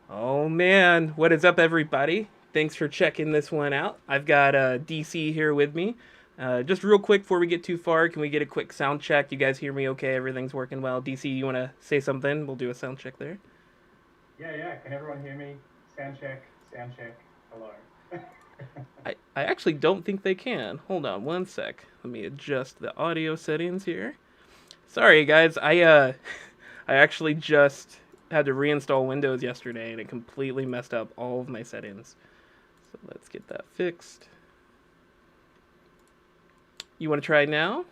Oh man, what is up, everybody? Thanks for checking this one out. I've got DC here with me. Just real quick before we get too far, can we get a quick sound check? You guys hear me okay? Everything's working well. DC, you want to say something? We'll do a sound check there. Yeah, yeah. Can everyone hear me? Sound check, sound check. Hello. I actually don't think they can. Hold on one sec. Let me adjust the audio settings here. Sorry, guys. I actually just had to reinstall Windows yesterday, and it completely messed up all of my settings. So let's get that fixed. You want to try now?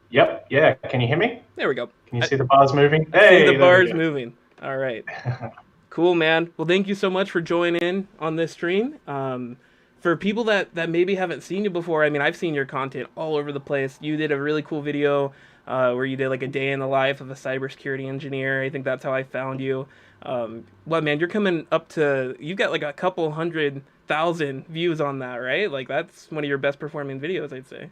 Yep, yeah. Can you hear me? There we go. Can you I, see the bars moving? I see the Hey, there we bars go. moving. All right. Cool, man. Well, thank you so much for joining in on this stream. For people that maybe haven't seen you before, I mean, I've seen your content all over the place. You did a really cool video where you did like a day in the life of a cybersecurity engineer. I think that's how I found you. Well, man, you're coming up to, you've got like a couple 100,000 views on that, right? Like that's one of your best performing videos, I'd say.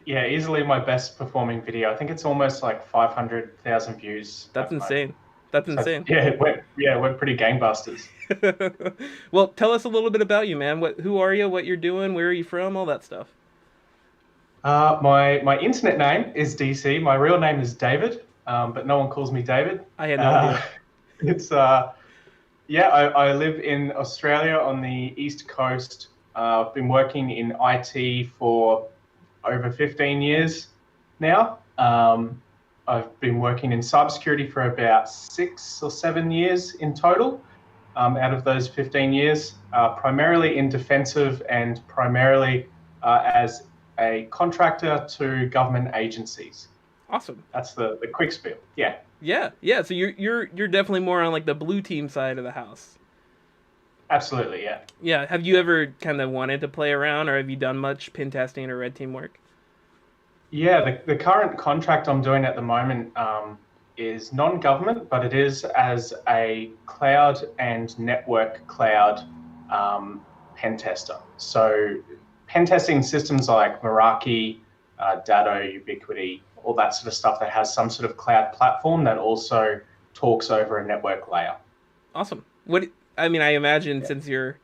Yeah, easily my best performing video. I think it's almost like 500,000 views That's at the moment. insane. That's So insane. yeah, it went pretty gangbusters. Well, tell us a little bit about you, man. Who are you? What you're doing? Where are you from? All that stuff. My internet name is DC. My real name is David, but no one calls me David. I had no Uh, idea. it's Yeah, I live in Australia on the East Coast. I've been working in IT for over 15 years now. I've been working in cybersecurity for about 6 or 7 years in total. Out of those 15 years, primarily in defensive and primarily as a contractor to government agencies. Awesome. That's the quick spiel. Yeah, Yeah, yeah. So you're definitely more on like the blue team side of the house. absolutely. Yeah. Yeah. Have you ever kind of wanted to play around, or have you done much pen testing or red team work? Yeah, the current contract I'm doing at the moment is non-government, but it is as a cloud and network cloud pen tester. So pen testing systems like Meraki, Datto, Ubiquity, all that sort of stuff that has some sort of cloud platform that also talks over a network layer. Awesome. What I mean, I imagine since you're,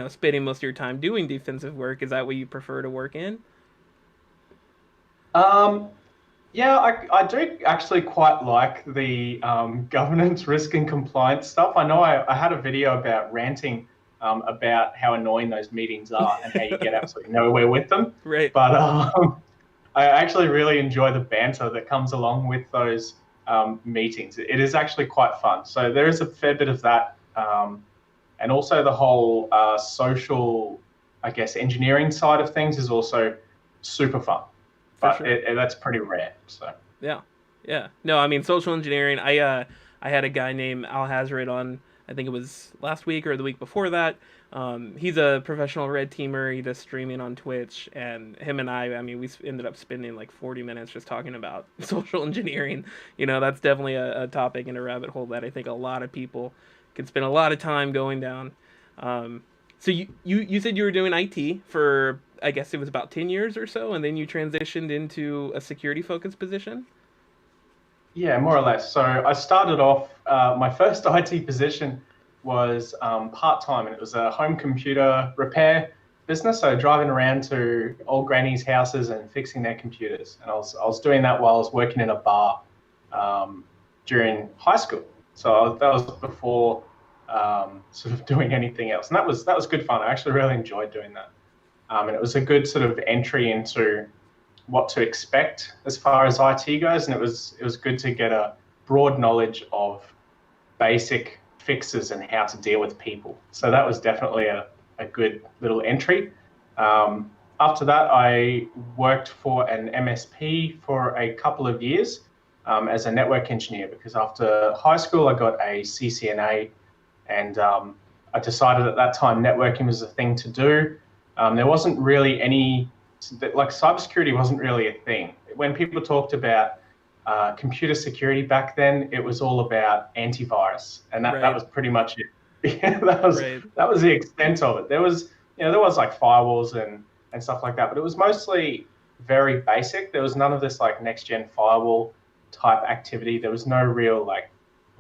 spending most of your time doing defensive work, is that what you prefer to work in? Um, Yeah, I do actually quite like the governance, risk, and compliance stuff. I know I had a video about ranting about how annoying those meetings are and how you get absolutely nowhere with them. Right. But I actually really enjoy the banter that comes along with those meetings. It is actually quite fun. So there is a fair bit of that. And also the whole social, I guess, engineering side of things is also super fun, For but sure. that's pretty rare. So. Yeah, yeah. No, I mean social engineering. I had a guy named Al Hazard on. I think it was last week or the week before that. He's a professional red teamer. He does streaming on Twitch, and him and I mean, we ended up spending like 40 minutes just talking about social engineering. That's definitely a topic and a rabbit hole that I think a lot of people can spend a lot of time going down. So you said you were doing IT for, I guess it was about 10 years or so, and then you transitioned into a security focused position. Yeah, more or less. So I started off, my first IT position was part-time, and it was a home computer repair business. So driving around to old grannies' houses and fixing their computers. And I was doing that while I was working in a bar um, during high school. So that was before sort of doing anything else. And that was good fun. I actually really enjoyed doing that. And it was a good sort of entry into what to expect as far as IT goes, and it was good to get a broad knowledge of basic fixes and how to deal with people. So that was definitely a good little entry. After that, I worked for an MSP for a couple of years as a network engineer because after high school I got a CCNA and I decided at that time networking was the thing to do. There wasn't really any, like cybersecurity wasn't really a thing. When people talked about computer security back then, it was all about antivirus, and that Right, was pretty much it. Yeah, right, that was the extent of it. There was like firewalls and stuff like that, but it was mostly very basic. There was none of this like next gen firewall type activity. There was no real like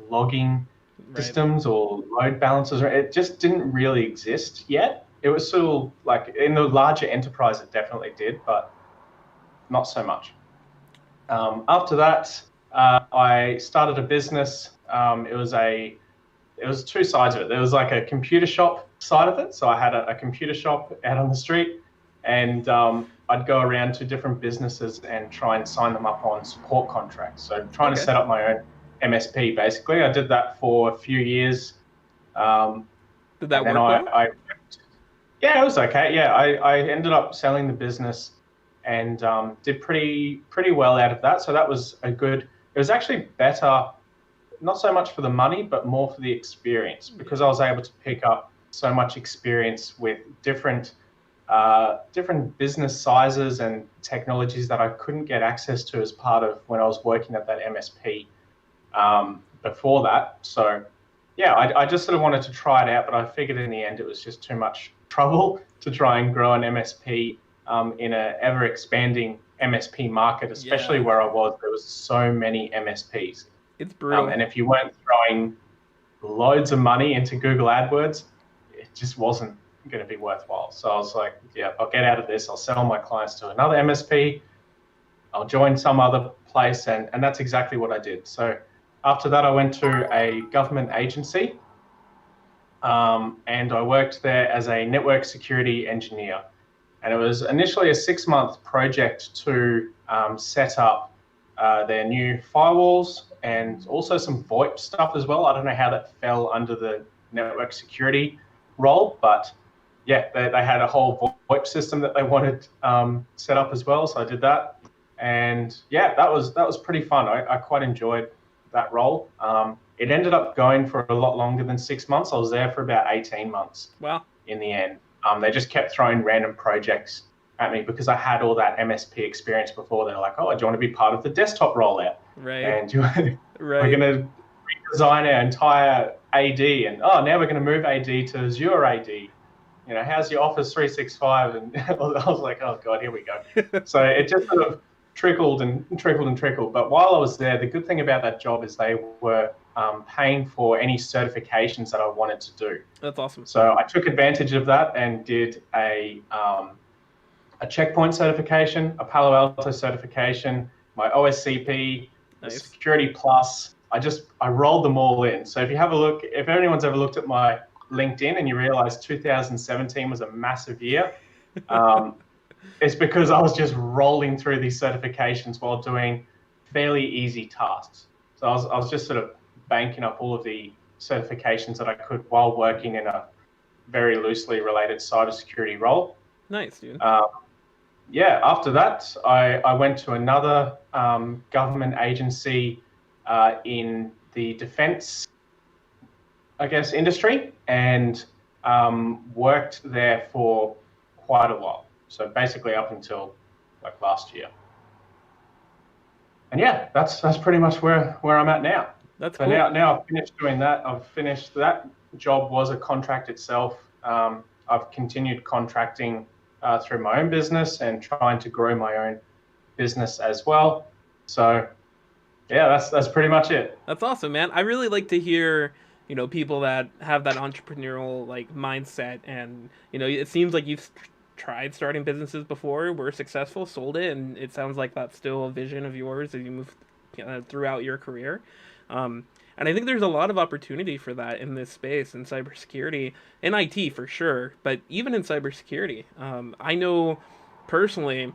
logging. Right. systems or load balancers. It just didn't really exist yet. It was still like in the larger enterprise, it definitely did, but not so much. After that, I started a business. It was two sides of it. There was like a computer shop side of it. So I had a computer shop out on the street, and I'd go around to different businesses and try and sign them up on support contracts. So trying to Okay. set up my own MSP, basically. I did that for a few years. Um, Did and that then work well? yeah, it was okay. Yeah, I ended up selling the business and did pretty well out of that. So that was it was actually better, not so much for the money, but more for the experience, because I Yeah. was able to pick up so much experience with different business sizes and technologies that I couldn't get access to as part of when I was working at that MSP before that. So yeah, I just sort of wanted to try it out, but I figured in the end it was just too much trouble to try and grow an MSP in a ever expanding MSP market, especially Yeah. where I was. There was so many MSPs, It's brutal. and if you weren't throwing loads of money into Google AdWords, it just wasn't going to be worthwhile. So I was like, yeah, I'll get out of this. I'll sell my clients to another MSP. I'll join some other place. And that's exactly what I did. So after that, I went to a government agency, and I worked there as a network security engineer. And it was initially a 6-month project to set up their new firewalls and also some VoIP stuff as well. I don't know how that fell under the network security role, but yeah, they had a whole VoIP system that they wanted set up as well. So I did that, and yeah, that was pretty fun. I quite enjoyed that role. It ended up going for a lot longer than 6 months. I was there for about 18 months Well, in the end. They just kept throwing random projects at me because I had all that MSP experience before. They're like, "Oh, do you want to be part of the desktop rollout? right. And we're Right. going to redesign our entire AD, and oh, now we're going to move AD to Azure AD. How's your Office 365?" And I was like, "Oh God, here we go." So it just sort of trickled and trickled and trickled. But while I was there, the good thing about that job is they were paying for any certifications that I wanted to do. That's awesome. So I took advantage of that and did a checkpoint certification, a Palo Alto certification, my OSCP, the Nice. Security Plus. I rolled them all in. So if anyone's ever looked at my LinkedIn and you realize 2017 was a massive year, um, it's because I was just rolling through these certifications while doing fairly easy tasks. So I was just sort of banking up all of the certifications that I could while working in a very loosely related cybersecurity role. Nice, dude. Uh, yeah, after that, I went to another government agency in the defense, I guess, industry, and worked there for quite a while. So basically up until like last year. And yeah, that's pretty much where I'm at now. That's So cool. now I've finished doing that. I've finished that job was a contract itself. I've continued contracting through my own business and trying to grow my own business as well. So yeah, that's pretty much it. That's awesome, man. I really like to hear, people that have that entrepreneurial like mindset, and it seems like you've tried starting businesses before, were successful, sold it, and it sounds like that's still a vision of yours as you move throughout your career. And I think there's a lot of opportunity for that in this space in cybersecurity, in IT for sure, but even in cybersecurity. I know personally,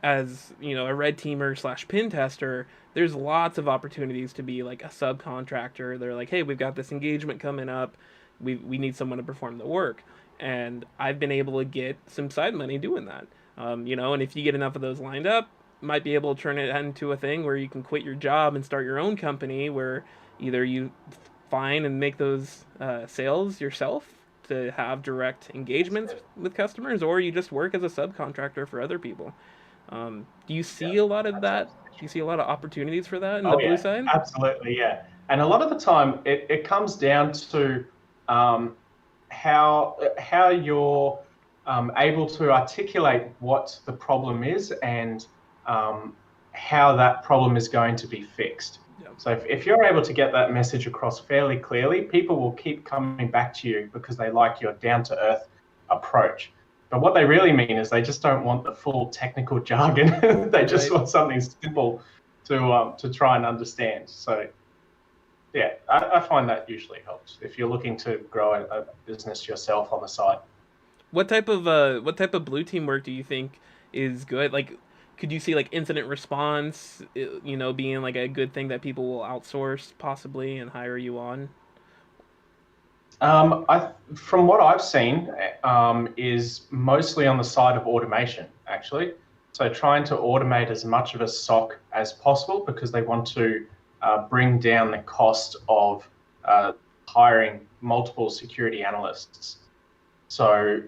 as a red teamer slash pin tester, there's lots of opportunities to be like a subcontractor. They're like, hey, we've got this engagement coming up. We need someone to perform the work. And I've been able to get some side money doing that. And if you get enough of those lined up, might be able to turn it into a thing where you can quit your job and start your own company where either you find and make those sales yourself to have direct engagements with customers, or you just work as a subcontractor for other people. Do you Yeah, see a lot of that's that? Do you see a lot of opportunities for that in the Oh blue yeah, side? absolutely, yeah. And a lot of the time, it comes down to um, how you're able to articulate what the problem is and how that problem is going to be fixed. Yeah. So if you're able to get that message across fairly clearly, people will keep coming back to you because they like your down to earth approach. But what they really mean is they just don't want the full technical jargon. They just Right. want something simple to try and understand. So yeah, I find that usually helps if you're looking to grow a business yourself on the side. What type of blue team work do you think is good? Like, could you see like incident response, being like a good thing that people will outsource possibly and hire you on? From what I've seen, is mostly on the side of automation, actually. So trying to automate as much of a SOC as possible because they want to bring down the cost of uh, hiring multiple security analysts. So,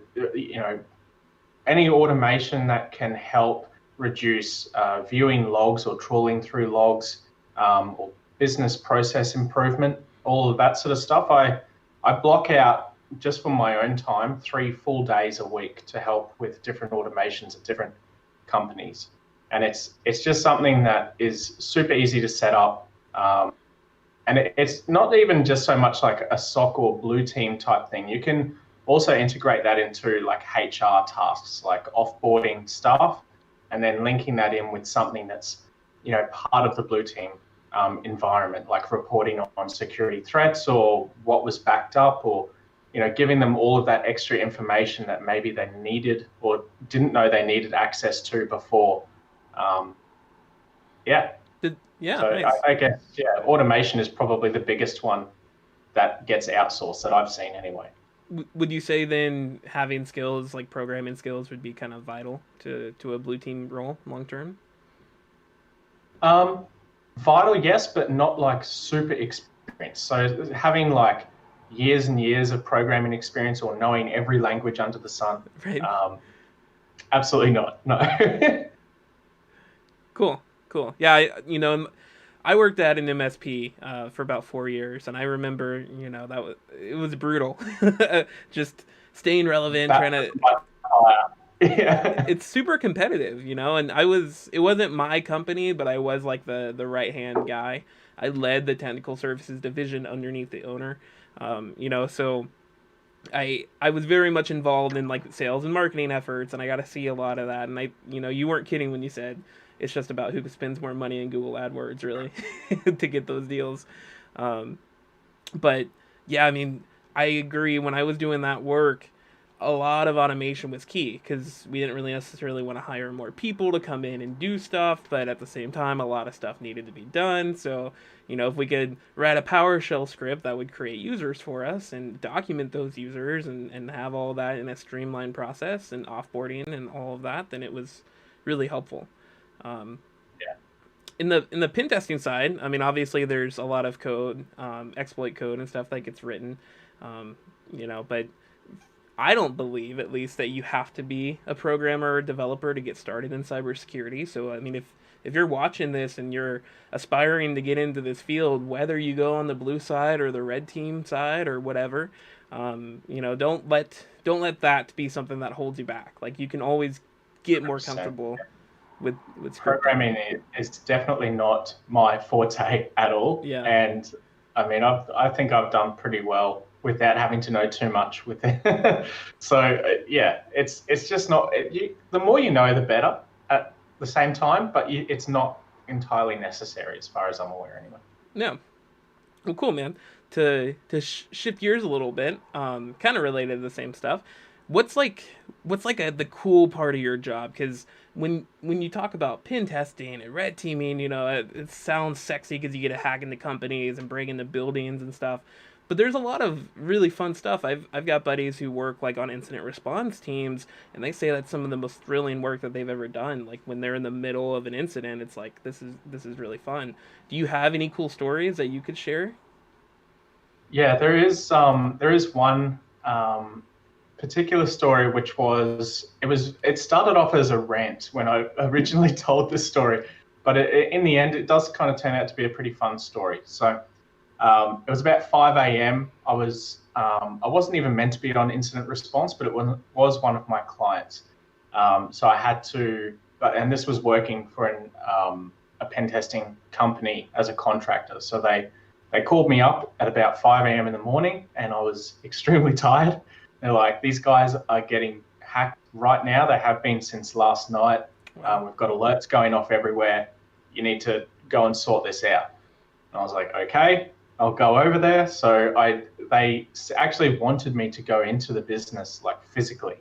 any automation that can help reduce viewing logs or trawling through logs, or business process improvement, all of that sort of stuff. I block out just for my own time 3 full days a week to help with different automations at different companies, and it's just something that is super easy to set up. And it's not even just so much like a SOC or blue team type thing. You can also integrate that into like HR tasks, like offboarding staff, and then linking that in with something that's, part of the blue team environment, like reporting on security threats or what was backed up, or giving them all of that extra information that maybe they needed or didn't know they needed access to before. Um, yeah, Yeah, so nice. I guess, yeah, automation is probably the biggest one that gets outsourced that I've seen anyway. Would you say then having skills like programming skills would be kind of vital to a blue team role long term? Um, Vital, yes, but not like super experience. So having like years and years of programming experience or knowing every language under the sun, Right. um, absolutely not. No. Cool. Cool. Yeah, I worked at an MSP for about 4 years, and I remember, it was brutal. Just staying relevant, trying to. Baptism by fire. Yeah. It's super competitive, and it wasn't my company, but I was like the right hand guy. I led the technical services division underneath the owner, so I was very much involved in like sales and marketing efforts, and I got to see a lot of that. And you weren't kidding when you said it's just about who spends more money in Google AdWords, really, to get those deals. Um, but yeah, I mean, I agree. When I was doing that work, a lot of automation was key because we didn't really necessarily want to hire more people to come in and do stuff, but at the same time, a lot of stuff needed to be done. So, if we could write a PowerShell script that would create users for us and document those users and have all that in a streamlined process and offboarding and all of that, then it was really helpful. Um, Yeah. in the pen testing side, I mean, obviously there's a lot of code, exploit code and stuff that gets written, but I don't believe, at least, that you have to be a programmer or developer to get started in cybersecurity. So, I mean, if you're watching this and you're aspiring to get into this field, whether you go on the blue side or the red team side or whatever, don't let that be something that holds you back. Like you can always get more 100%. comfortable with scripting. Programming is definitely not my forte at all. Yeah. And I mean, I think I've done pretty well without having to know too much with it. So yeah, it's just not. The more you know, the better. At the same time, but it's not entirely necessary, as far as I'm aware, anyway. Yeah. Well, cool, man. To shift gears a little bit, kind of related to the same stuff. What's like the cool part of your job? Because when you talk about pin testing and red teaming, it sounds sexy because you get to hack into companies and break into buildings and stuff. But there's a lot of really fun stuff. I've got buddies who work like on incident response teams, and they say that's some of the most thrilling work that they've ever done. Like when they're in the middle of an incident, it's like this is really fun. Do you have any cool stories that you could share? Yeah, there is one particular story which it started off as a rant when I originally told this story, but in the end it does kind of turn out to be a pretty fun story. So it was about 5 a.m. I wasn't even meant to be on incident response, but it was one of my clients. So I had to, and this was working for a pen testing company as a contractor. So they called me up at about 5 a.m. in the morning, and I was extremely tired. They're like, these guys are getting hacked right now. They have been since last night. Wow. We've got alerts going off everywhere. You need to go and sort this out. And I was like, okay, I'll go over there. So they actually wanted me to go into the business, like physically.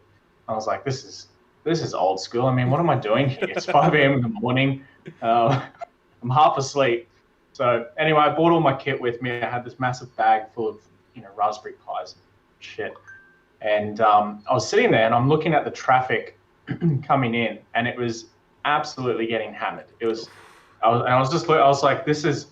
I was like, this is old school. I mean, what am I doing here? It's 5 a.m. in the morning. I'm half asleep. So anyway, I bought all my kit with me. I had this massive bag full of, Raspberry Pis and shit. And I was sitting there and I'm looking at the traffic coming in, and it was absolutely getting hammered. I was like, this is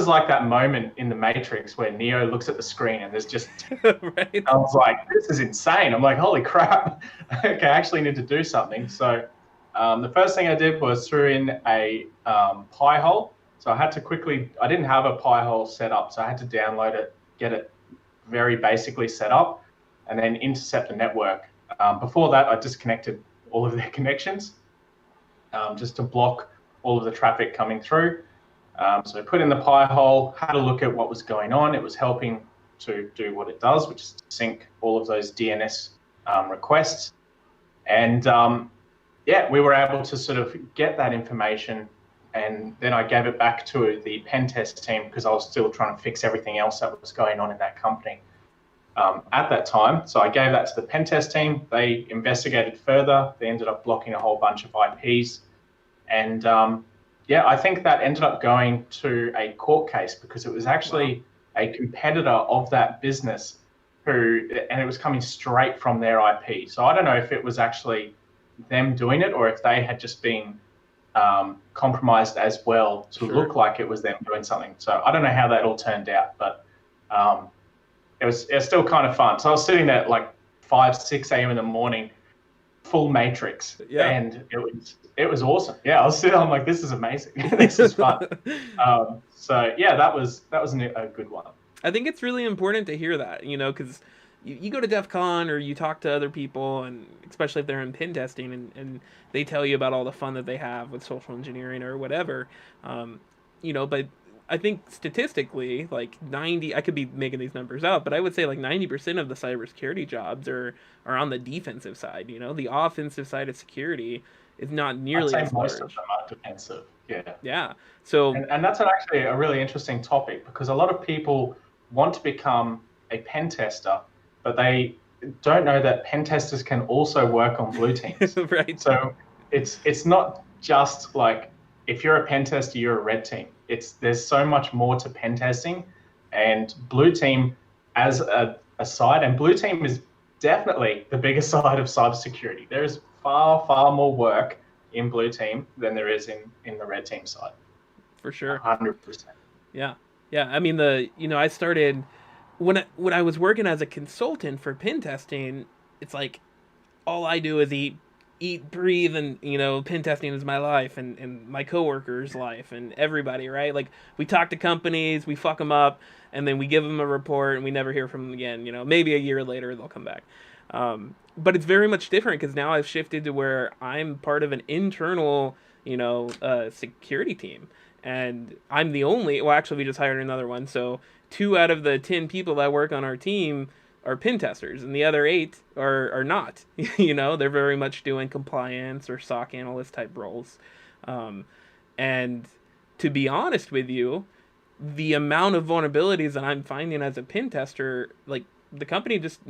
like that moment in the Matrix where Neo looks at the screen and there's just, Right. I was like, this is insane. I'm like, holy crap. Okay, I actually need to do something. So the first thing I did was threw in a Pi hole. So I didn't have a Pi hole set up, so I had to download it, get it very basically set up, and then intercept the network. Before that, I disconnected all of their connections just to block all of the traffic coming through. So I put in the Pi hole, had a look at what was going on. It was helping to do what it does, which is to sync all of those DNS requests. And we were able to sort of get that information. And then I gave it back to the pen test team because I was still trying to fix everything else that was going on in that company at that time. So I gave that to the pen test team. They investigated further. They ended up blocking a whole bunch of IPs. And I think that ended up going to a court case because it was actually a competitor of that business and it was coming straight from their IP. So I don't know if it was actually them doing it or if they had just been compromised as well to look like it was them doing something. So I don't know how that all turned out, but it was still kind of fun. So I was sitting there at like 5, 6 a.m. in the morning, full Matrix, and it was awesome. Yeah, I was sitting. I'm like, this is amazing. This is fun. That was a good one. I think it's really important to hear that, because you go to DEF CON or you talk to other people, and especially if they're in pen testing, and they tell you about all the fun that they have with social engineering or whatever, but I think statistically, like 90, I could be making these numbers up, but I would say like 90% of the cybersecurity jobs are on the defensive side. The offensive side of security is not nearly as large. Most of them are defensive. Yeah. Yeah. So, and that's actually a really interesting topic because a lot of people want to become a pen tester, but they don't know that pen testers can also work on blue teams. Right. So it's not just like if you're a pen tester, you're a red team. There's so much more to pen testing, and blue team as a side, and blue team is definitely the bigger side of cybersecurity. There is far more work in blue team than there is in the red team side. For sure. 100%. Yeah. I mean, I started when I was working as a consultant for pen testing. It's like all I do is eat, breathe, and pen testing is my life and my coworkers' life and everybody, right? Like we talk to companies, we fuck them up, and then we give them a report and we never hear from them again. Maybe a year later they'll come back. But it's very much different because now I've shifted to where I'm part of an internal, security team. And I'm the only, well, actually we just hired another one. So 2 out of the 10 people that work on our team are pen testers, and the other 8 are not. They're very much doing compliance or SOC analyst type roles. And to be honest with you, the amount of vulnerabilities that I'm finding as a pen tester, like the company just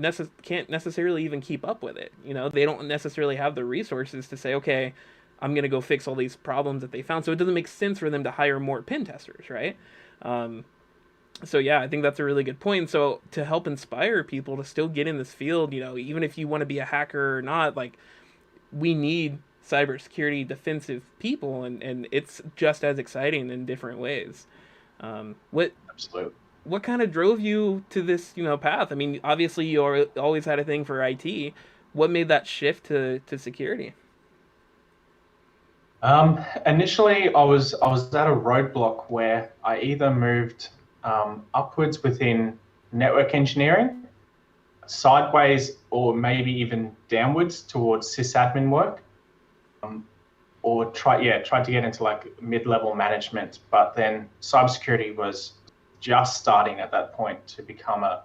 can't necessarily even keep up with it. They don't necessarily have the resources to say, okay, I'm going to go fix all these problems that they found. So it doesn't make sense for them to hire more pen testers, right? So yeah, I think that's a really good point. So to help inspire people to still get in this field, even if you want to be a hacker or not, like we need cybersecurity defensive people, and it's just as exciting in different ways. Absolutely. What kind of drove you to this, path? I mean, obviously you always had a thing for IT. What made that shift to security? Initially, I was at a roadblock where I either moved upwards within network engineering, sideways, or maybe even downwards towards sysadmin work, or tried to get into like mid-level management, but then cybersecurity was just starting at that point to become a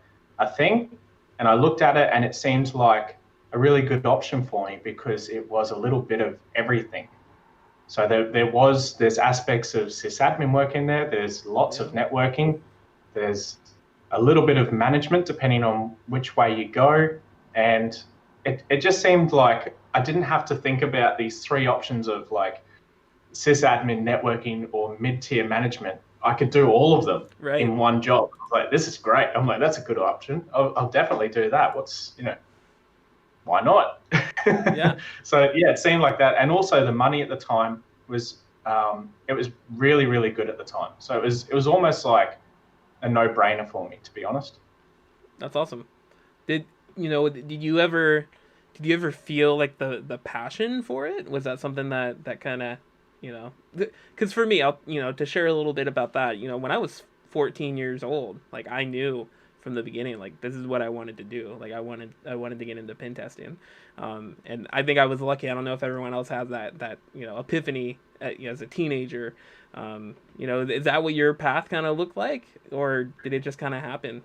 thing. And I looked at it and it seemed like a really good option for me because it was a little bit of everything. So there's aspects of sysadmin work in there. There's lots of networking. There's a little bit of management depending on which way you go. And it just seemed like I didn't have to think about these three options of like sysadmin, networking, or mid-tier management. I could do all of them in one job. I was like, this is great. I'm like, that's a good option. I'll definitely do that. Why not? Yeah. So yeah, it seemed like that. And also the money at the time was, it was really, really good at the time. So it was almost like a no-brainer for me, to be honest. That's awesome. Did you ever feel like the passion for it? Was that something that kind of, because for me, to share a little bit about that, when I was 14 years old, like I knew from the beginning, like this is what I wanted to do. Like I wanted to get into pen testing, and I think I was lucky. I don't know if everyone else has that epiphany as a teenager. Is that what your path kind of looked like, or did it just kind of happen?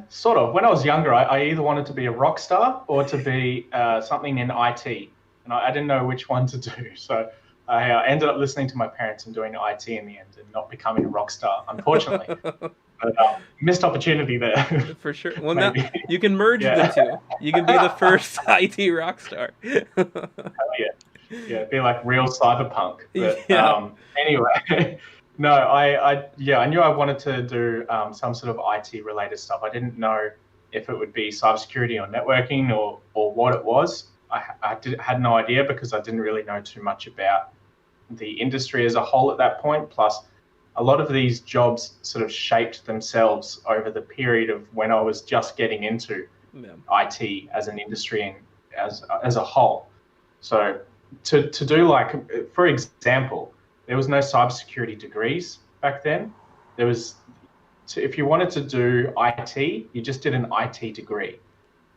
Sort of. When I was younger, I either wanted to be a rock star or to be something in IT, and I didn't know which one to do. So I ended up listening to my parents and doing IT in the end, and not becoming a rock star, unfortunately. But, missed opportunity there. For sure. Well, now you can merge the two. You can be the first IT rock star. Yeah, be like real cyberpunk. But anyway, no, I knew I wanted to do some sort of IT related stuff. I didn't know if it would be cybersecurity or networking or what it was. I had no idea because I didn't really know too much about the industry as a whole at that point. Plus, a lot of these jobs sort of shaped themselves over the period of when I was just getting into IT as an industry and as a whole. So to do like, for example, there was no cybersecurity degrees back then. If you wanted to do IT, you just did an IT degree,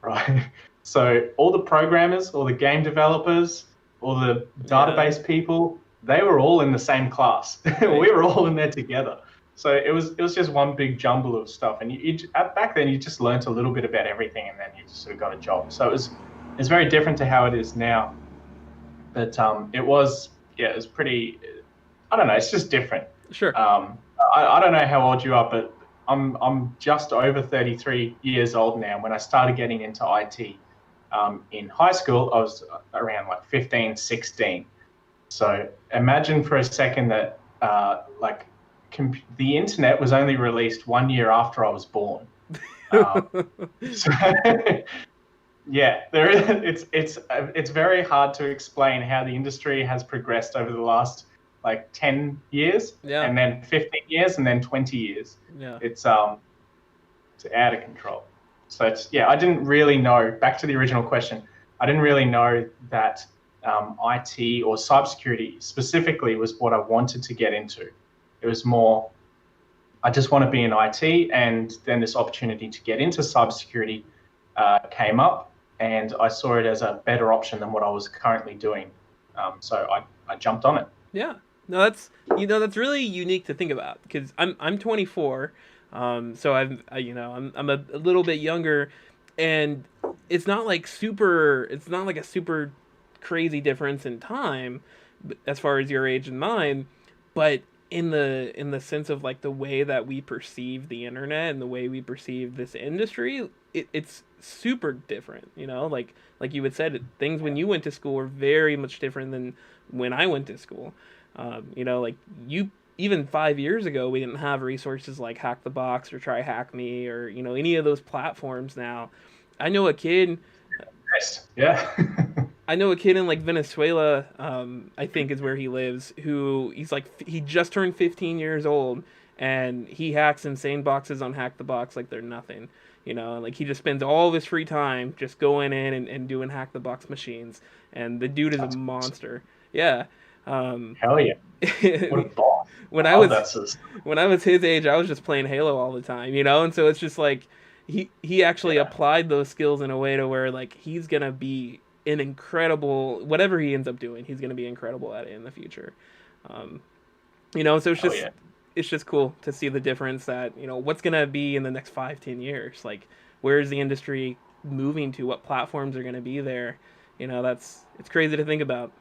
right? So all the programmers, all the game developers, all the database people, they were all in the same class. We were all in there together. So it was just one big jumble of stuff. And back then you just learnt a little bit about everything, and then you just sort of got a job. So it's very different to how it is now. But it was pretty. I don't know. It's just different. Sure. I don't know how old you are, but I'm just over 33 years old now. When I started getting into IT in high school, I was around like 15, 16. So imagine for a second that the internet was only released 1 year after I was born. So, yeah, it's very hard to explain how the industry has progressed over the last like 10 years, and then 15 years, and then 20 years. Yeah. It's out of control. So I didn't really know. Back to the original question, I didn't really know that IT or cybersecurity specifically was what I wanted to get into. It was more, I just want to be in IT, and then this opportunity to get into cybersecurity came up, and I saw it as a better option than what I was currently doing. So I jumped on it. Yeah. No, that's really unique to think about, because I'm 24, so I'm a little bit younger, and it's not like a super crazy difference in time as far as your age and mine, but in the sense of like the way that we perceive the internet and the way we perceive this industry, it's super different. Like you had said, things when you went to school were very much different than when I went to school. Like even 5 years ago, we didn't have resources like Hack the Box or Try Hack Me or any of those platforms. Now I know a kid. Yeah. I know a kid in like Venezuela, I think is where he lives, he just turned 15 years old, and he hacks insane boxes on Hack the Box like they're nothing. Like he just spends all of his free time just going in and doing Hack the Box machines, and the dude is a monster. Yeah. Hell yeah. What a boss. When I was his age, I was just playing Halo all the time, and so it's just like he actually applied those skills in a way to where like he's gonna be an incredible, whatever he ends up doing, he's going to be incredible at it in the future. Um, so Oh yeah. it's just cool to see the difference that, what's going to be in the next 5-10 years. Like, where is the industry moving to? What platforms are going to be there? It's crazy to think about.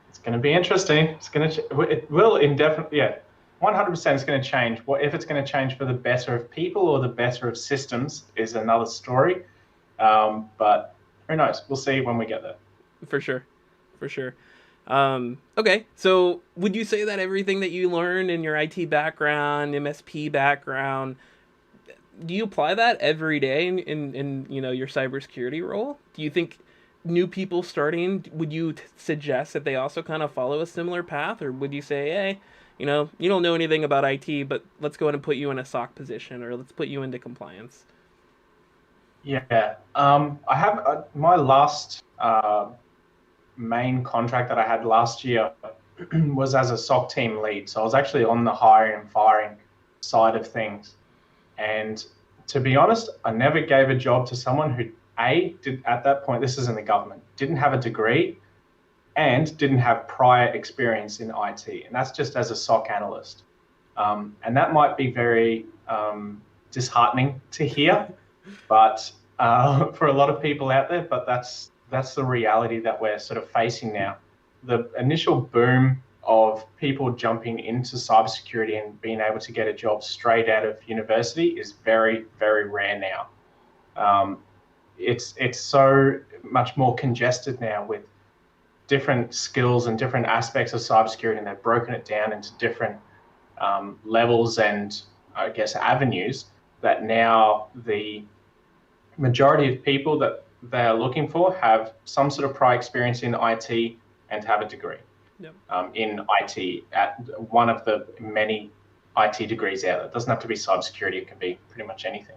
It's going to be interesting. It will indefinitely, yeah, 100% it's going to change. What if it's going to change for the better of people or the better of systems is another story. But who knows? We'll see when we get there. For sure. For sure. Okay, so would you say that everything that you learned in your IT background, MSP background, do you apply that every day in your cybersecurity role? Do you think new people starting, would you suggest that they also kind of follow a similar path, or would you say, hey, you don't know anything about IT, but let's go ahead and put you in a SOC position, or let's put you into compliance? Yeah. I have my last main contract that I had last year was as a SOC team lead. So I was actually on the hiring and firing side of things. And to be honest, I never gave a job to someone who did at that point, this is in the government, didn't have a degree and didn't have prior experience in IT. And that's just as a SOC analyst. And that might be very disheartening to hear, but for a lot of people out there, but that's the reality that we're sort of facing now. The initial boom of people jumping into cybersecurity and being able to get a job straight out of university is very, very rare now. It's so much more congested now with different skills and different aspects of cybersecurity, and they've broken it down into different levels and I guess avenues that now the majority of people that they are looking for have some sort of prior experience in IT and have a degree Yep. in IT at one of the many IT degrees out there. It doesn't have to be cybersecurity, it can be pretty much anything.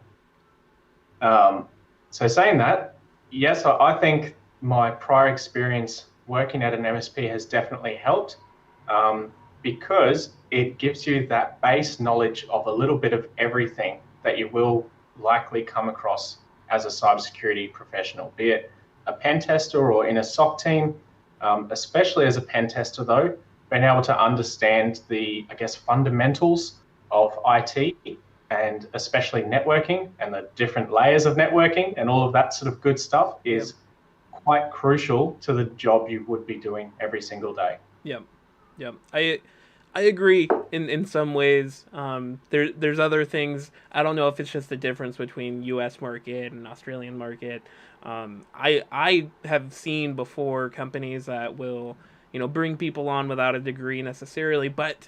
So saying that, yes, I think my prior experience working at an MSP has definitely helped because it gives you that base knowledge of a little bit of everything that you will likely come across as a cybersecurity professional, be it a pen tester or in a SOC team, especially as a pen tester though, being able to understand the, I guess, fundamentals of IT and especially networking and the different layers of networking and all of that sort of good stuff is quite crucial to the job you would be doing every single day. Yep. Yep. I agree in some ways. There's other things. I don't know if it's just the difference between U.S. market and Australian market. I have seen before companies that will bring people on without a degree necessarily, but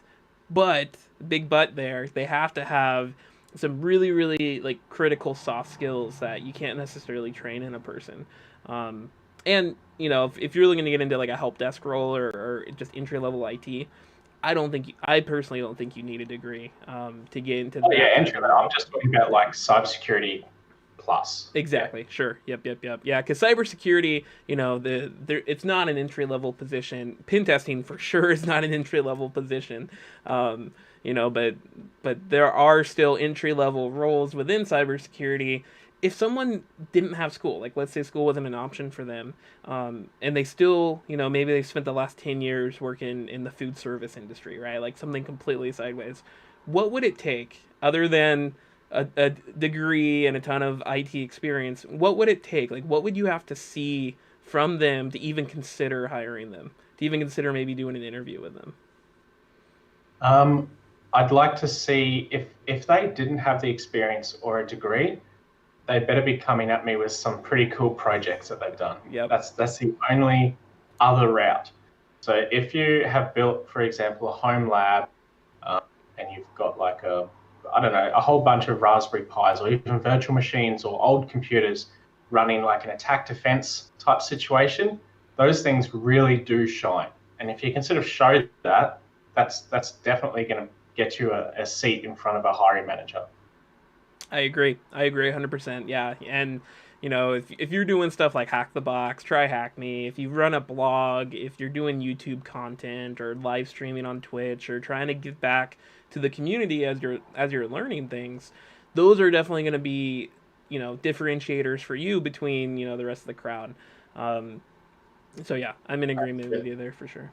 big but there, they have to have some really really like critical soft skills that you can't necessarily train in a person. And if you're looking to get into like a help desk role or just entry level IT, I personally don't think you need a degree to get into Oh yeah, that type entry of level. role. I'm just talking about like cybersecurity plus. Yeah. Exactly. Sure. Yep. Yeah, because cybersecurity, it's not an entry level position. Pen testing for sure is not an entry level position. Um, but there are still entry level roles within cybersecurity. If someone didn't have school, like let's say school wasn't an option for them, and they still, maybe they spent the last 10 years working in the food service industry, right? Like something completely sideways. What would it take other than a degree and a ton of IT experience? What would it take? Like, what would you have to see from them to even consider hiring them? To even consider maybe doing an interview with them? Um, I'd like to see if they didn't have the experience or a degree, they better be coming at me with some pretty cool projects that they've done. Yep. That's the only other route. So if you have built, for example, a home lab, um, and you've got like I don't know, a whole bunch of Raspberry Pis or even virtual machines or old computers running like an attack defense type situation, those things really do shine. And if you can sort of show that, that's definitely going to get you a seat in front of a hiring manager. I agree. I agree 100%. Yeah. And, if you're doing stuff like Hack the Box, try Hack Me. If you run a blog, if you're doing YouTube content or live streaming on Twitch or trying to give back to the community as you're learning things, those are definitely going to be, differentiators for you between, the rest of the crowd. So yeah, I'm in agreement with you there for sure.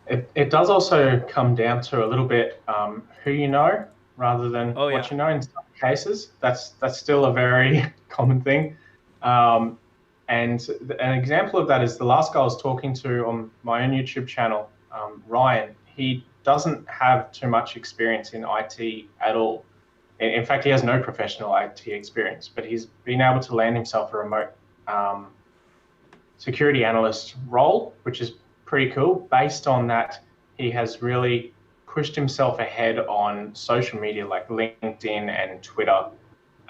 It does also come down to a little bit who you know rather than Oh yeah. what you know in some cases. That's still a very common thing. Um, and an example of that is the last guy I was talking to on my own YouTube channel, Ryan. He doesn't have too much experience in IT at all. In fact, he has no professional IT experience, but he's been able to land himself a remote um, security analyst role, which is pretty cool. Based on that, he has really pushed himself ahead on social media like LinkedIn and Twitter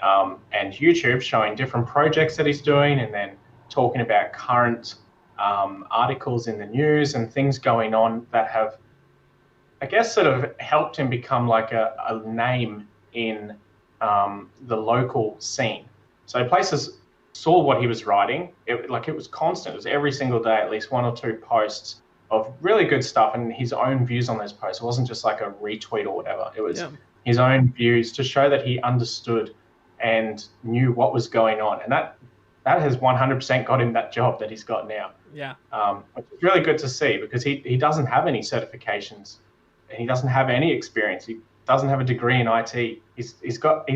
and YouTube, showing different projects that he's doing and then talking about current articles in the news and things going on that have, I guess, sort of helped him become like a name in the local scene. So places saw what he was writing. It was constant. It was every single day, at least one or two posts of really good stuff and his own views on those posts. It wasn't just like a retweet or whatever. It was Yeah. his own views to show that he understood and knew what was going on. And that has 100% got him that job that he's got now. Yeah. Which is really good to see because he doesn't have any certifications and he doesn't have any experience. He doesn't have a degree in IT. He's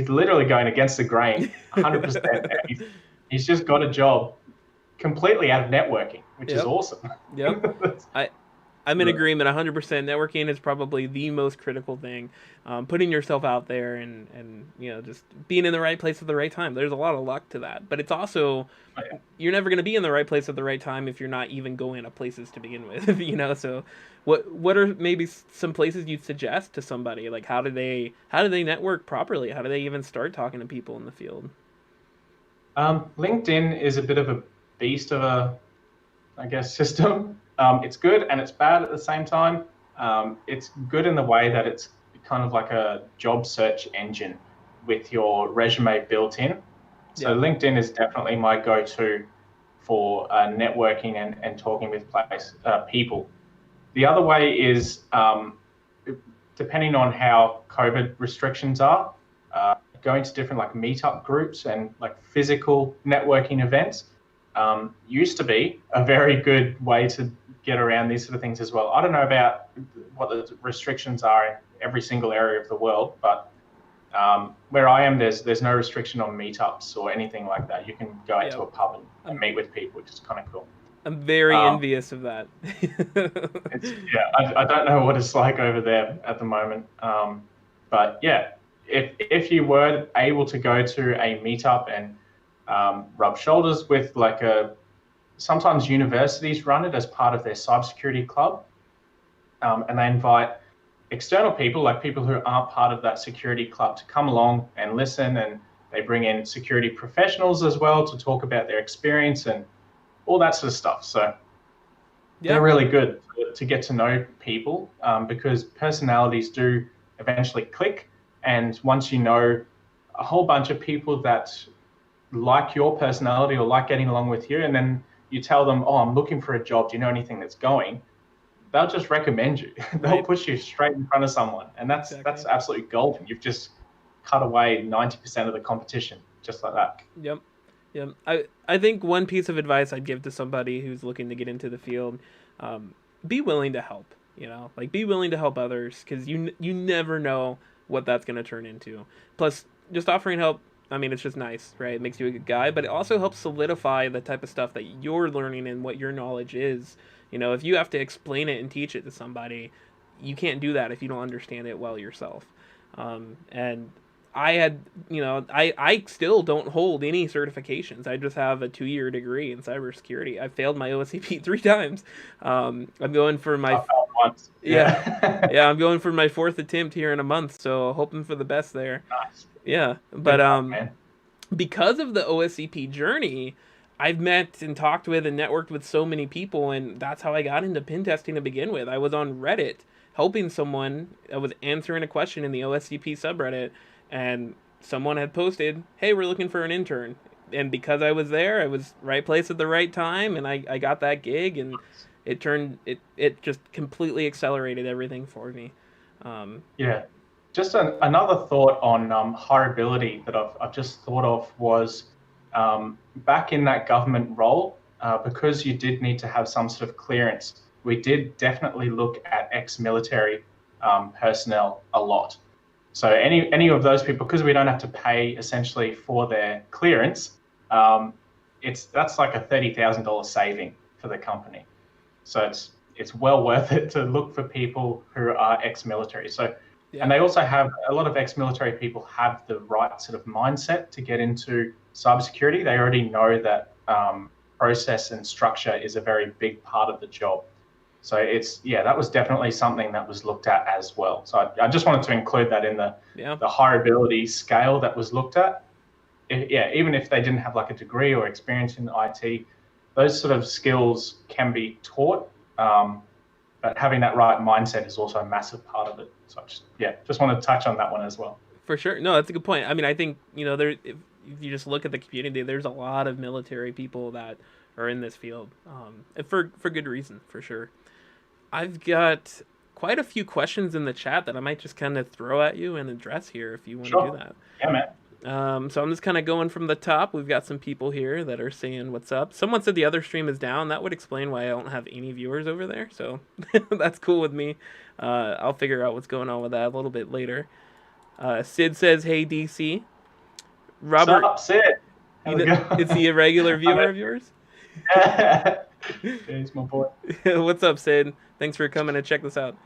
literally going against the grain 100%. He's just got a job completely out of networking, which is Yep. awesome. Yep. I I'm in agreement 100%. Networking is probably the most critical thing. Putting yourself out there and just being in the right place at the right time. There's a lot of luck to that, but it's also you're never going to be in the right place at the right time if you're not even going to places to begin with. So what are maybe some places you'd suggest to somebody? Like how do they network properly? How do they even start talking to people in the field? LinkedIn is a bit of a beast of a, I guess, system. It's good and it's bad at the same time. It's good in the way that it's kind of like a job search engine with your resume built in. So Yeah. LinkedIn is definitely my go-to for networking and talking with people. The other way is depending on how COVID restrictions are, going to different like meetup groups and like physical networking events used to be a very good way to get around these sort of things as well. I don't know about what the restrictions are in every single area of the world, but where I am, there's no restriction on meetups or anything like that. You can go out to Yep. a pub and I'm meet with people, which is kind of cool. I'm very Um, envious of that. yeah, I don't know what it's like over there at the moment, but yeah, if you were able to go to a meetup and rub shoulders with like sometimes universities run it as part of their cybersecurity club, and they invite external people, like people who aren't part of that security club, to come along and listen, and they bring in security professionals as well to talk about their experience and all that sort of stuff. So Yeah. they're really good to get to know people because personalities do eventually click. And once you know a whole bunch of people that like your personality or like getting along with you, and then you tell them, "Oh, I'm looking for a job. Do you know anything that's going?" They'll just recommend you. They'll Right. push you straight in front of someone, and that's Exactly. absolutely golden. You've just cut away 90% of the competition just like that. Yep. Yep. I think one piece of advice I'd give to somebody who's looking to get into the field, um, be willing to help. Like be willing to help others because you never know what that's going to turn into. Plus, just offering help. I mean, it's just nice, right? It makes you a good guy, but it also helps solidify the type of stuff that you're learning and what your knowledge is. If you have to explain it and teach it to somebody, you can't do that if you don't understand it well yourself. And I had, I still don't hold any certifications. I just have a 2-year degree in cybersecurity. I failed my OSCP 3 times. I'm going for my, I felt once. yeah, Yeah. yeah, I'm going for my fourth attempt here in a month. So hoping for the best there. Nice. Yeah, Good but luck, man. because of the OSCP journey, I've met and talked with and networked with so many people, and that's how I got into pen testing to begin with. I was on Reddit helping someone. I was answering a question in the OSCP subreddit, and someone had posted, "Hey, we're looking for an intern." And because I was there, I was right place at the right time, and I got that gig, and it just completely accelerated everything for me. Um, Yeah. Just another thought on hireability that I've just thought of was back in that government role, because you did need to have some sort of clearance, we did definitely look at ex-military personnel a lot. So any of those people, because we don't have to pay essentially for their clearance, that's like a $30,000 saving for the company. So it's well worth it to look for people who are ex-military. So, and they also have a lot of ex-military people have the right sort of mindset to get into cybersecurity. They already know that process and structure is a very big part of the job. So that was definitely something that was looked at as well. So I just wanted to include that in the hireability scale that was looked at. Even if they didn't have like a degree or experience in IT, those sort of skills can be taught. But having that right mindset is also a massive part of it. So just want to touch on that one as well. For sure. No, that's a good point. I mean, I think, if you just look at the community, there's a lot of military people that are in this field, and for good reason, for sure. I've got quite a few questions in the chat that I might just kind of throw at you and address here if you want to do that. Yeah, man. So I'm just kind of going from the top. We've got some people here that are saying what's up. Someone said the other stream is down. That would explain why I don't have any viewers over there. So that's cool with me. I'll figure out what's going on with that a little bit later. Sid says, "Hey DC." Robert, what's up, Sid? Is he a regular viewer of yours? Yeah, he's my boy. What's up, Sid? Thanks for coming to check this out.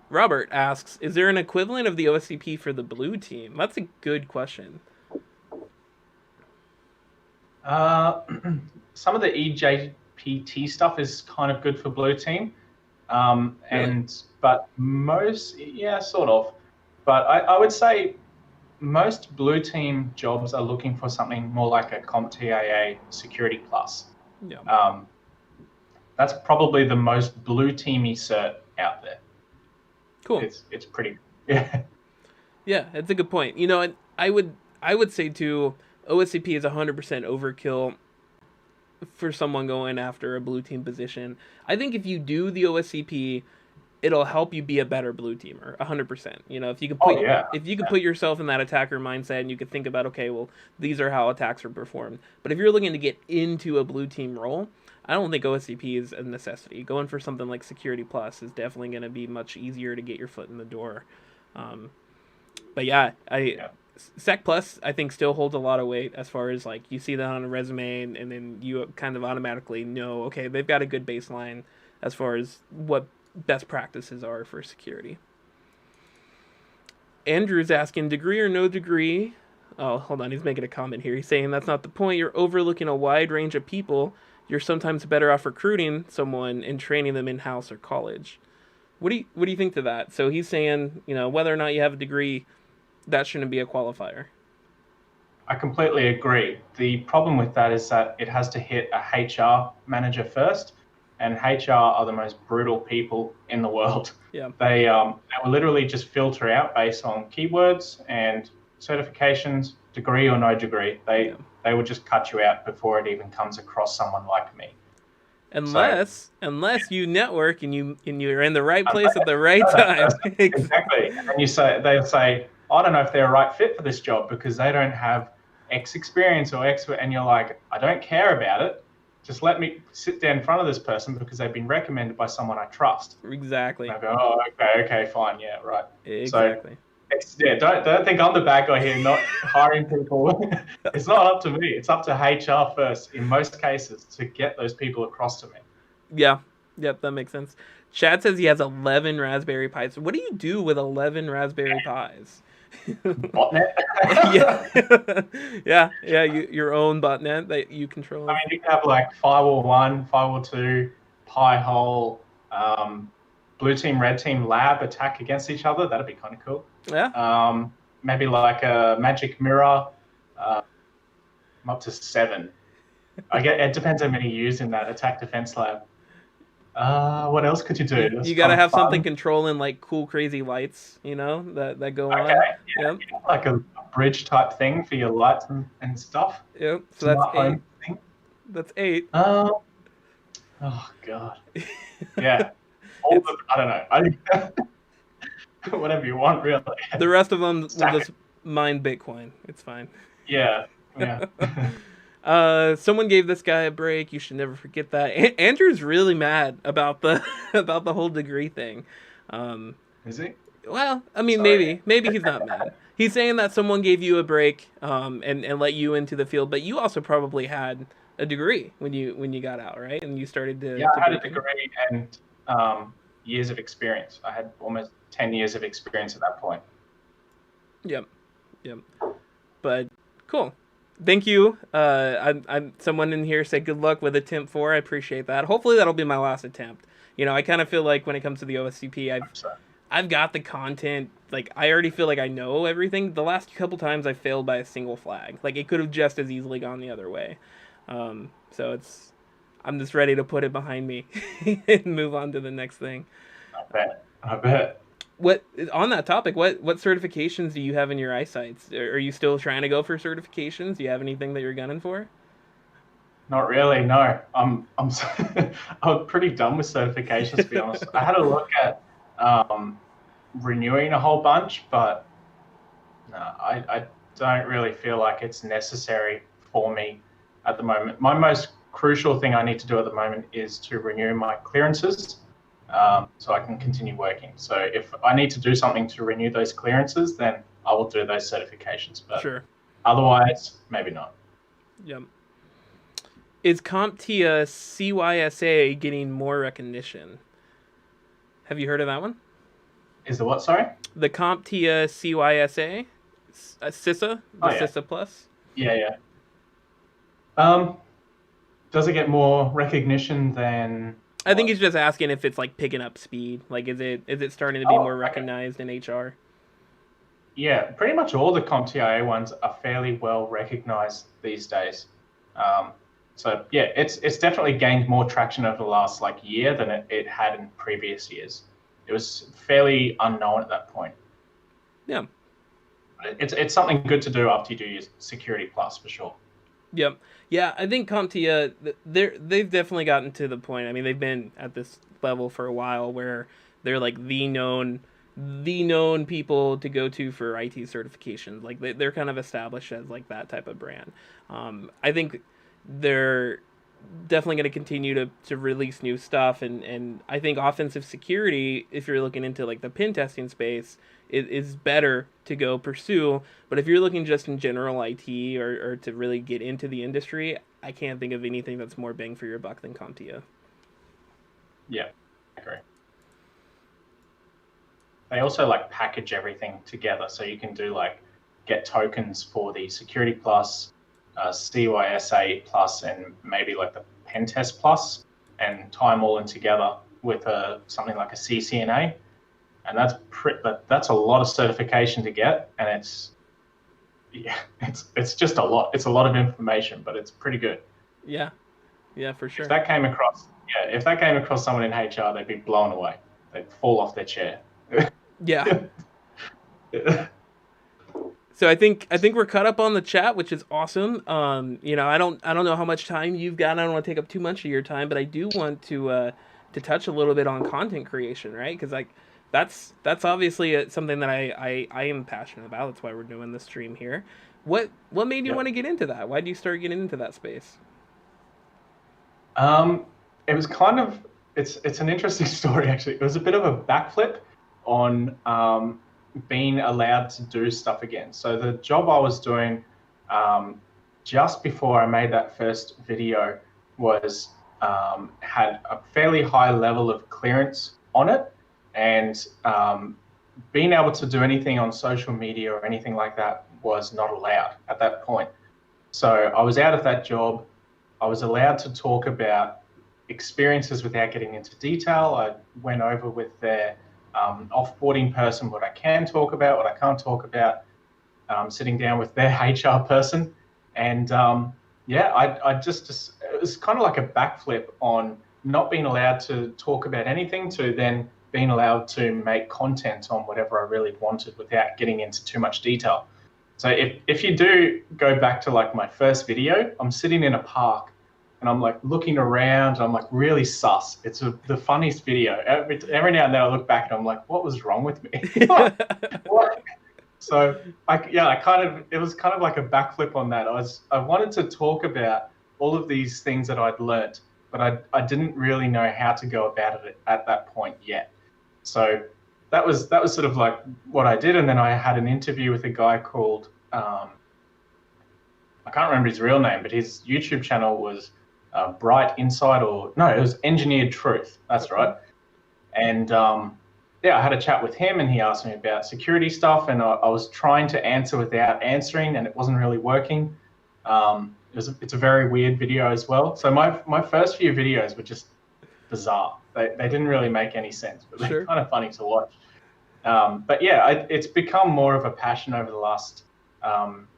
Robert asks, is there an equivalent of the OSCP for the blue team? That's a good question. Some of the EJPT stuff is kind of good for blue team. But most, sort of. But I would say most blue team jobs are looking for something more like a CompTIA Security Plus. Yeah. That's probably the most blue teamy cert out there. Cool. It's pretty. Yeah. Yeah, that's a good point. And I would say too, OSCP is 100% overkill for someone going after a blue team position. I think if you do the OSCP, it'll help you be a better blue teamer, 100%. If you can put yourself in that attacker mindset and you could think about, okay, well, these are how attacks are performed. But if you're looking to get into a blue team role, I don't think OSCP is a necessity. Going for something like Security Plus is definitely going to be much easier to get your foot in the door. Sec Plus, I think, still holds a lot of weight as far as, like, you see that on a resume and then you kind of automatically know, okay, they've got a good baseline as far as what best practices are for security. Andrew's asking, degree or no degree? Oh, hold on, he's making a comment here. He's saying that's not the point. You're overlooking a wide range of people. You're sometimes better off recruiting someone and training them in-house or college. What do you think to that? So he's saying, whether or not you have a degree, that shouldn't be a qualifier. I completely agree. The problem with that is that it has to hit a HR manager first, and HR are the most brutal people in the world. Yeah. They will literally just filter out based on keywords and certifications, degree or no degree. They will just cut you out before it even comes across someone like me. Unless you network and you're in the right place at the right time. Exactly. And they'll say, I don't know if they're a right fit for this job because they don't have X experience or X, and you're like, I don't care about it. Just let me sit down in front of this person because they've been recommended by someone I trust. Exactly. And I go, oh, okay, fine, yeah, right. Exactly. So, don't think I'm the bad guy here, not hiring people. It's not up to me. It's up to HR first, in most cases, to get those people across to me. Yeah. Yep, that makes sense. Chad says he has 11 Raspberry Pis. What do you do with 11 Raspberry Pis? Botnet? yeah, your own botnet that you control. I mean, you can have like Firewall 1, Firewall 2, Pi-hole, blue team, red team lab attack against each other. That'd be kind of cool. Yeah. Maybe like a magic mirror. I'm up to 7. It depends how many you use in that attack defense lab. What else could you do? You gotta have something controlling like cool, crazy lights, that go on. Yeah, yep. Like a bridge type thing for your lights and stuff. Yep. So that's 8. Thing. That's 8. Oh God. Yeah. I don't know. Whatever you want, really. The rest of them will just mine Bitcoin. It's fine. Yeah. Someone gave this guy a break. You should never forget that. Andrew's really mad about the about the whole degree thing. Um, Is he? well, I mean, Sorry. maybe he's not mad. He's saying that someone gave you a break, and let you into the field, but you also probably had a degree when you got out, right? And you started Yeah, to I had a break in. degree and years of experience. I had almost 10 years of experience at that point. Yep, yep. But cool. Thank you. I'm someone in here said good luck with attempt four. I appreciate that. Hopefully that'll be my last attempt. I kind of feel like when it comes to the OSCP, So, I've got the content. Like I already feel like I know everything. The last couple times I failed by a single flag. Like it could have just as easily gone the other way. So I'm just ready to put it behind me and move on to the next thing. I bet. I bet. What on that topic? What certifications do you have in your eyesights? Are you still trying to go for certifications? Do you have anything that you're gunning for? Not really, no. I'm pretty done with certifications, to be honest. I had a look at renewing a whole bunch, but no, I don't really feel like it's necessary for me at the moment. My most crucial thing I need to do at the moment is to renew my clearances, so I can continue working. So if I need to do something to renew those clearances, then I will do those certifications. But Sure. otherwise, maybe not. Yep. Is CompTIA CYSA getting more recognition? Have you heard of that one? Is the what? Sorry. The CompTIA CYSA, CISA, the Oh yeah, CISA Plus. yeah, yeah. Um, does it get more recognition than I think what? he's just asking if it's like picking up speed. Like, is it starting to be Oh, more okay. recognized in HR? Yeah, pretty much all the CompTIA ones are fairly well recognized these days. Um, so yeah, it's definitely gained more traction over the last like year than it had in previous years. It was fairly unknown at that point. Yeah. It's something good to do after you do your Security Plus for sure. Yep. Yeah, I think CompTIA they've definitely gotten to the point. I mean, they've been at this level for a while where they're like the known people to go to for IT certifications. Like they're kind of established as like that type of brand. I think they're definitely going to continue to release new stuff, and I think offensive security, if you're looking into like the pen testing space, is better to go pursue. But if you're looking just in general IT, or to really get into the industry, I can't think of anything that's more bang for your buck than CompTIA. Yeah, I agree. They also like package everything together, so you can do like get tokens for the Security Plus, CYSA Plus, and maybe like the Pen Test Plus, and tie them all in together with something like a CCNA, and that's a lot of certification to get, and yeah, it's just a lot. It's a lot of information, but it's pretty good. Yeah, yeah, for If sure. that came across, yeah, if that came across someone in HR, they'd be blown away. They'd fall off their chair. Yeah. So I think we're caught up on the chat, which is awesome. I don't know how much time you've got. I don't want to take up too much of your time, but I do want to touch a little bit on content creation, right? Because like that's obviously something that I am passionate about. That's why we're doing this stream here. What made you Yep. want to get into that? Why did you start getting into that space? Um, it was kind of it's an interesting story actually. It was a bit of a backflip on being allowed to do stuff again. So the job I was doing um, just before I made that first video was had a fairly high level of clearance on it, and being able to do anything on social media or anything like that was not allowed at that point. So I was out of that job. I was allowed to talk about experiences without getting into detail. I went over with their offboarding person what I can talk about, what I can't talk about, sitting down with their HR person. And yeah, I just, it was kind of like a backflip on not being allowed to talk about anything to then being allowed to make content on whatever I really wanted without getting into too much detail. So if you do go back to like my first video, I'm sitting in a park and I'm like looking around. I'm like really sus. It's the funniest video. Every now and then I look back and I'm like, what was wrong with me? What? So it was kind of like a backflip on that. I wanted to talk about all of these things that I'd learnt, but I didn't really know how to go about it at that point yet. So that was sort of like what I did, and then I had an interview with a guy called I can't remember his real name, but his YouTube channel was Bright Insight, or no, it was Engineered Truth. That's Okay. right. And yeah, I had a chat with him, and he asked me about security stuff, and I was trying to answer without answering, and it wasn't really working. It's a very weird video as well. So my first few videos were just bizarre. They didn't really make any sense, but they're Sure. kind of funny to watch. But yeah, it's become more of a passion over the last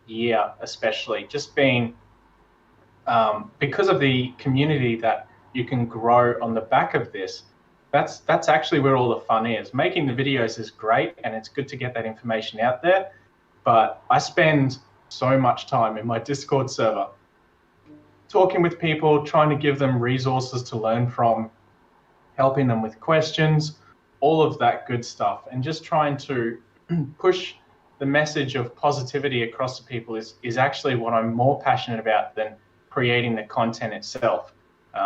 year, especially just being because of the community that you can grow on the back of this. That's actually where all the fun is. Making the videos is great, and it's good to get that information out there. But I spend so much time in my Discord server talking with people, trying to give them resources to learn from, helping them with questions, all of that good stuff, and just trying to push the message of positivity across to people is actually what I'm more passionate about than creating the content itself.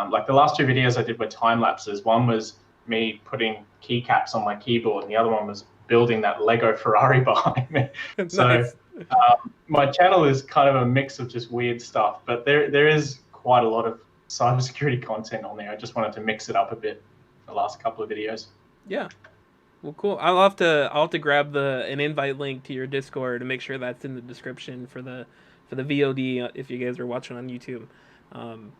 Like the last two videos I did were time lapses. One was me putting keycaps on my keyboard, and the other one was building that Lego Ferrari behind me. So Nice. my channel is kind of a mix of just weird stuff, but there is quite a lot of cybersecurity content on there. I just wanted to mix it up a bit the last couple of videos. Yeah. Well, cool. I'll have to grab the an invite link to your Discord and make sure that's in the description for the VOD if you guys are watching on YouTube. Um,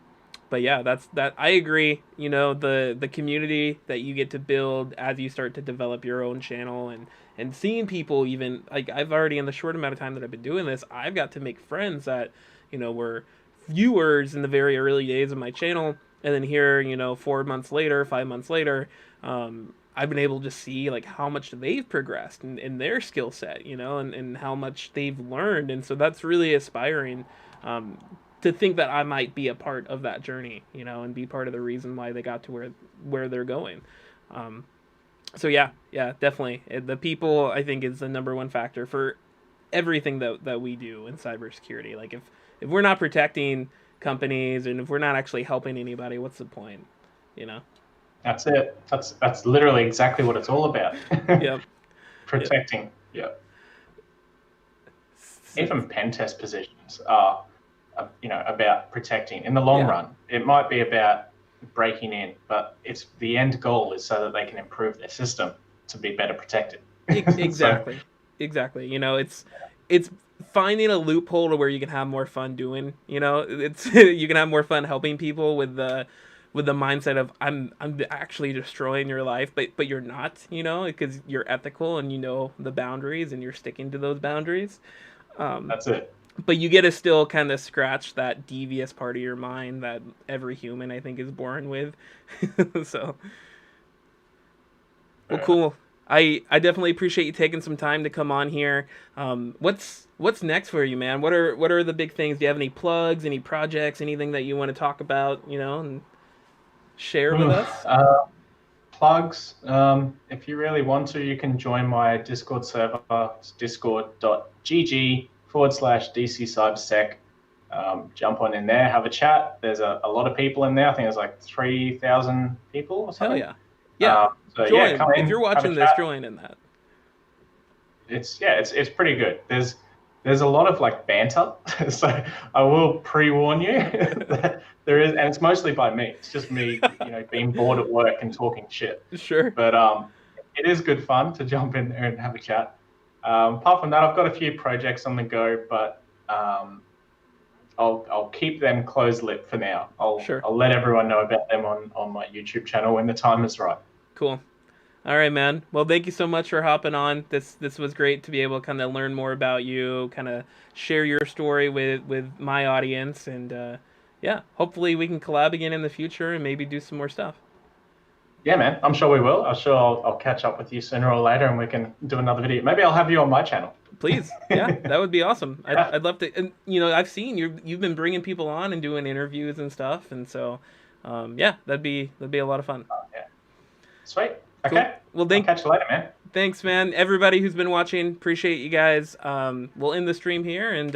but yeah, that I agree. You know, the community that you get to build as you start to develop your own channel, and seeing people, even like I've already, in the short amount of time that I've been doing this, I've got to make friends that, you know, were viewers in the very early days of my channel, and then here, you know, 4 months later, 5 months later, I've been able to see like how much they've progressed in their skill set, you know, and how much they've learned. And so that's really aspiring, um, to think that I might be a part of that journey, you know, and be part of the reason why they got to where they're going. Um, so yeah, yeah, definitely. The people, I think, is the number one factor for everything that we do in cybersecurity. Like if we're not protecting companies, and if we're not actually helping anybody, what's the point? You know? That's it. That's literally exactly what it's all about. Yep. Yep. Protecting. Yeah. So, Even pen test positions are, about protecting. In the long yeah. run, it might be about breaking in, but it's the end goal is so that they can improve their system to be better protected. So Exactly. Exactly. You know, it's finding a loophole to where you can have more fun doing. You know, it's you can have more fun helping people with the mindset of I'm actually destroying your life, but you're not. You know, because you're ethical and you know the boundaries and you're sticking to those boundaries. Um, that's it. but you get to still kind of scratch that devious part of your mind that every human, I think, is born with. So, well, Fair enough. cool. I definitely appreciate you taking some time to come on here. What's next for you, man? What are the big things? Do you have any plugs, any projects, anything that you want to talk about? You know, and share with Ooh, us. plugs. If you really want to, you can join my Discord server. It's discord.gg/DC Cybersec. Jump on in there, have a chat. There's a lot of people in there. I think there's like 3,000 people or Hell something. yeah, yeah. So yeah, Join come if you're in, have a watching this. chat. Join in that. It's pretty good. There's a lot of like banter, so I will pre-warn you that there is, and it's mostly by me. It's just me, being bored at work and talking shit. Sure. But it is good fun to jump in there and have a chat. Apart from that, I've got a few projects on the go, but I'll keep them closed lip for now. Sure. I'll let everyone know about them on my YouTube channel when the time is right. Cool. All right, man. Well, thank you so much for hopping on. This was great to be able to kind of learn more about you, kind of share your story with my audience, and yeah, hopefully we can collab again in the future and maybe do some more stuff. Yeah, man. I'm sure we will. I'm sure I'll catch up with you sooner or later, and we can do another video. Maybe I'll have you on my channel. Please, yeah, that would be awesome. Yeah. I'd love to. And you know, I've seen you've been bringing people on and doing interviews and stuff, and so yeah, that'd be a lot of fun. Yeah. Sweet. Cool. Okay. Well, I'll catch you later, man. Thanks, man. Everybody who's been watching, appreciate you guys. We'll end the stream here, and